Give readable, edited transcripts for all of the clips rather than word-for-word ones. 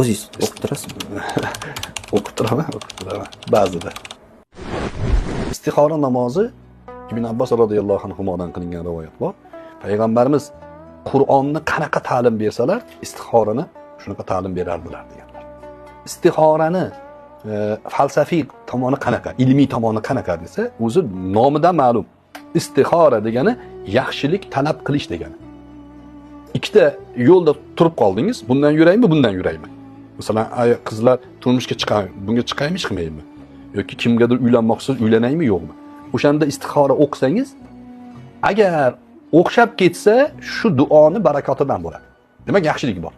O'zingiz o'qib turasizmi? O'qib turaman. Ba'zida. Istixora namozi Ibn Abbos radhiyallohu anhudan qilingan rivoyat bor. Payg'ambarimiz Qur'onni qanaqa ta'lim bersalar, istixorani shunaqa ta'lim berardilar deganlar. Istixorani falsafiy tomoni qanaqa, ilmiy tomoni qanaqa desa, o'zi nomidan ma'lum. Istixora degani yaxshilik talab qilish degani. Ikkita yo'lda turib qoldingiz, bundan yuraymi, bundan yuraymi? Masalan, qizlar turmushga chiqay, bunga chiqaymi, chiqmaymi? Yoki kimgadir uylanmoqsiz, uylanaymi, yo'qmi? O'shanda istixora o'qisangiz, agar o'xshab ketsa, shu duoni barakotidan bo'ladi. Demak, yaxshilik bor.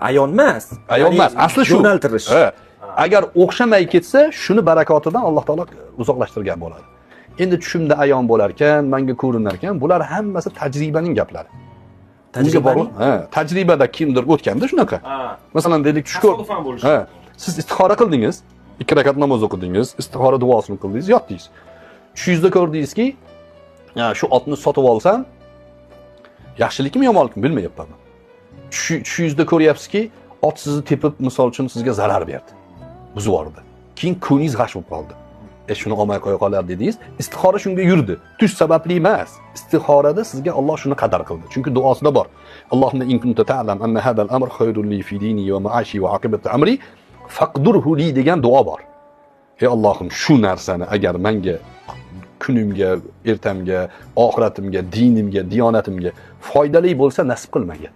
Ayon emas. Ayon emas, asli shu. Yo'naltirish. Agar o'xshamay ketsa, shuni barakotidan Alloh taolo uzoqlashtirgan bo'ladi. Endi tushimda ayon bo'lar ekan, menga ko'rinar ekan, bular hammasi tajribaning gaplari. Tajribaning? Tajribada kimdir o'tganda shunaqa. Masalan, deylik tush ko'r. Siz istixora qildingiz, 2 rakat namoz o'qidingiz, istixora duosini qildingiz, yotdingiz. Tushingizda ko'rdingizki, shu otni sotib olsam, yaxshilikmi, yomonlikmi bilmayapman. Tushingizda ko'ryapsizki, ot sizni tepib, misol uchun sizga zarar berdi. Buzib yubordi. Keyin ko'ningiz g'ash bo'lib qoldi. Shuni olmay qo'ya qolar dedingiz. Istixora shunga yurdi. Tush sababli emas. Istixorada sizga Alloh shuni qadar qildi. Chunki duosida bor. Allohumma in kunta ta'lam anna hadal amr khayrun li fi dini va ma'ashi va aqibati amri faqdurhu li degan duo bor. Ey Allohim, shu narsani agar menga kunimga, ertamga, oxiratimga, dinimga, diyonatimga foydali bo'lsa nasib qil menga.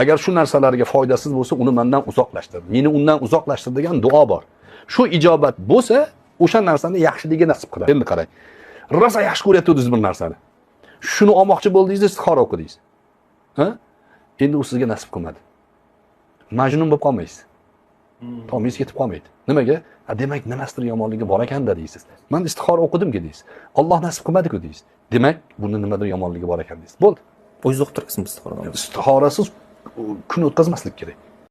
Agar shu narsalarga foydasiz bo'lsa, uni mendan uzoqlashtir. Meni undan uzoqlashtir degan duo bor. Shu ijobat bo'lsa, o'sha narsani yaxshiligiga nasib qiladi. Endi qarang. Rosa yaxshi ko'ryapsiz bir narsani. Shuni olmoqchi bo'ldingiz, istixora o'qidingiz. Endi u sizga nasib qilmadi. Majnun bo'lib qolmaysiz. Tomingiz ketib qolmaydi. Nimaga? Demak, nimasidir yomonligi bor ekanda deysiz. Men istixora o'qidim-ki deysiz. Alloh nasib qilmadi-ku deysiz. Demak, bunda nimadir yomonligi bor ekan deysiz. Bo'ldi. O'zingiz o'qib turasizmi istixora? Istixorasiz kun o'tkazmaslik kerak.